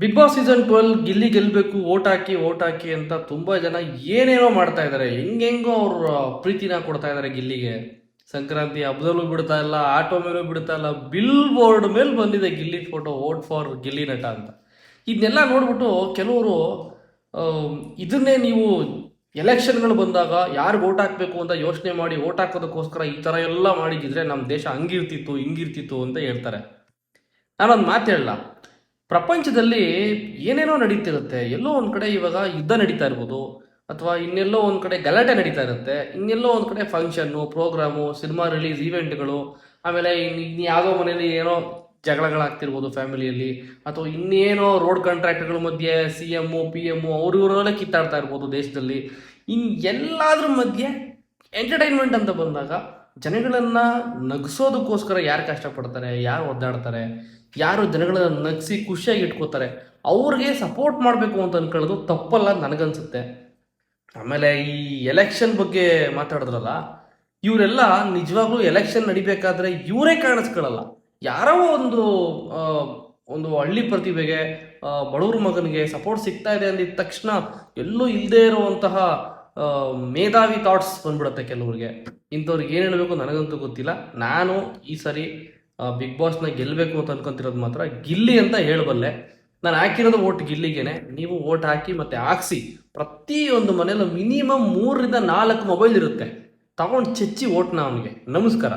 Big boss season 12 Gilli ಗೆಲ್ಲಬೇಕು, vote ಹಾಕಿ ಅಂತ ತುಂಬಾ ಜನ ಏನೇನೋ ಮಾಡ್ತಾ ಇದ್ದಾರೆ. ಹೆಂಗೆಂಗೋ ಅವ್ರ ಪ್ರೀತಿನ ಕೊಡ್ತಾ ಇದ್ದಾರೆ ಗಿಲ್ಲಿಗೆ. ಸಂಕ್ರಾಂತಿ ಹಬ್ಬದಲ್ಲೂ ಬಿಡ್ತಾ ಇಲ್ಲ, ಆಟೋ ಮೇಲೂ ಬಿಡ್ತಾ ಇಲ್ಲ, ಬಿಲ್ ಬೋರ್ಡ್ ಮೇಲೆ ಬಂದಿದೆ Gilli photo, vote for Gilli ನಟ ಅಂತ. ಇದನ್ನೆಲ್ಲ ನೋಡ್ಬಿಟ್ಟು ಕೆಲವರು ಇದನ್ನೇ ನೀವು ಎಲೆಕ್ಷನ್ಗಳು ಬಂದಾಗ ಯಾರಿಗೆ ಓಟ್ ಹಾಕಬೇಕು ಅಂತ ಯೋಚನೆ ಮಾಡಿ ಓಟ್ ಹಾಕೋದಕ್ಕೋಸ್ಕರ ಈ ಥರ ಎಲ್ಲ ಮಾಡಿದ್ರೆ ನಮ್ಮ ದೇಶ ಹಂಗಿರ್ತಿತ್ತು ಹಿಂಗಿರ್ತಿತ್ತು ಅಂತ ಹೇಳ್ತಾರೆ. ನಾನೊಂದು ಮಾತು ಹೇಳಲ್ಲ, ಪ್ರಪಂಚದಲ್ಲಿ ಏನೇನೋ ನಡೀತಿರುತ್ತೆ. ಎಲ್ಲೋ ಒಂದು ಕಡೆ ಇವಾಗ ಯುದ್ಧ ನಡೀತಾ ಇರ್ಬೋದು, ಅಥವಾ ಇನ್ನೆಲ್ಲೋ ಒಂದು ಕಡೆ ಗಲಾಟೆ ನಡೀತಾ ಇರುತ್ತೆ, ಇನ್ನೆಲ್ಲೋ ಒಂದು ಕಡೆ ಫಂಕ್ಷನ್ನು, ಪ್ರೋಗ್ರಾಮು, ಸಿನಿಮಾ ರಿಲೀಸ್ ಈವೆಂಟ್ಗಳು, ಆಮೇಲೆ ಇನ್ನು ಯಾವುದೋ ಮನೇಲಿ ಏನೋ ಜಗಳಗಳಾಗ್ತಿರ್ಬೋದು ಫ್ಯಾಮಿಲಿಯಲ್ಲಿ, ಅಥವಾ ಇನ್ನೇನೋ ರೋಡ್ ಕಾಂಟ್ರಾಕ್ಟ್ಗಳ ಮಧ್ಯೆ CM PM ಇವರಲ್ಲೇ ಕಿತ್ತಾಡ್ತಾ ಇರ್ಬೋದು ದೇಶದಲ್ಲಿ. ಎಲ್ಲಾದ್ರ ಮಧ್ಯೆ ಎಂಟರ್ಟೈನ್ಮೆಂಟ್ ಅಂತ ಬಂದಾಗ ಜನಗಳನ್ನು ನಗಿಸೋದಕ್ಕೋಸ್ಕರ ಯಾರು ಕಷ್ಟಪಡ್ತಾರೆ, ಯಾರು ಒದ್ದಾಡ್ತಾರೆ, ಯಾರು ಜನಗಳನ್ನ ನಗಿಸಿ ಖುಷಿಯಾಗಿ ಇಟ್ಕೋತಾರೆ, ಅವ್ರಿಗೆ ಸಪೋರ್ಟ್ ಮಾಡಬೇಕು ಅಂತ ಅನ್ಕೊಳ್ಳೋದು ತಪ್ಪಲ್ಲ ನನಗನ್ಸುತ್ತೆ. ಆಮೇಲೆ ಈ ಎಲೆಕ್ಷನ್ ಬಗ್ಗೆ ಮಾತಾಡಿದ್ರಲ್ಲ, ಇವರೆಲ್ಲ ನಿಜವಾಗ್ಲೂ ಎಲೆಕ್ಷನ್ ನಡಿಬೇಕಾದ್ರೆ ಇವರೇ ಕಾಣಿಸ್ಕೊಳ್ಳಲ್ಲ. ಯಾರೋ ಒಂದು ಹಳ್ಳಿ ಪ್ರತಿಭೆಗೆ, ಬಡವ್ರ ಮಗನಿಗೆ ಸಪೋರ್ಟ್ ಸಿಗ್ತಾ ಇದೆ ಅಂದಿದ ತಕ್ಷಣ ಎಲ್ಲೂ ಇಲ್ಲದೆ ಇರುವಂತಹ ಮೇಧಾವಿ ಥಾಟ್ಸ್ ಬಂದ್ಬಿಡುತ್ತೆ ಕೆಲವ್ರಿಗೆ. ಇಂಥವ್ರಿಗೆ ಏನು ಹೇಳಬೇಕು ನನಗಂತೂ ಗೊತ್ತಿಲ್ಲ. ನಾನು ಈ ಸರಿ ಬಿಗ್ ಬಾಸ್ನ ಗೆಲ್ಲಬೇಕು ಅಂತ ಅನ್ಕೊಂತಿರೋದು ಮಾತ್ರ ಗಿಲ್ಲಿ ಅಂತ ಹೇಳಬಲ್ಲೆ. ನಾನು ಹಾಕಿರೋದು ಓಟ್ ಗಿಲ್ಲಿಗೇನೆ. ನೀವು ಓಟ್ ಹಾಕಿ ಮತ್ತು ಹಾಕ್ಸಿ. ಪ್ರತಿಯೊಂದು ಮನೇಲೂ ಮಿನಿಮಮ್ 3 ರಿಂದ 4 ಮೊಬೈಲ್ ಇರುತ್ತೆ. ತಗೊಂಡು ಚೆಚ್ಚಿ ಓಟ್ನ ಅವನಿಗೆ. ನಮಸ್ಕಾರ.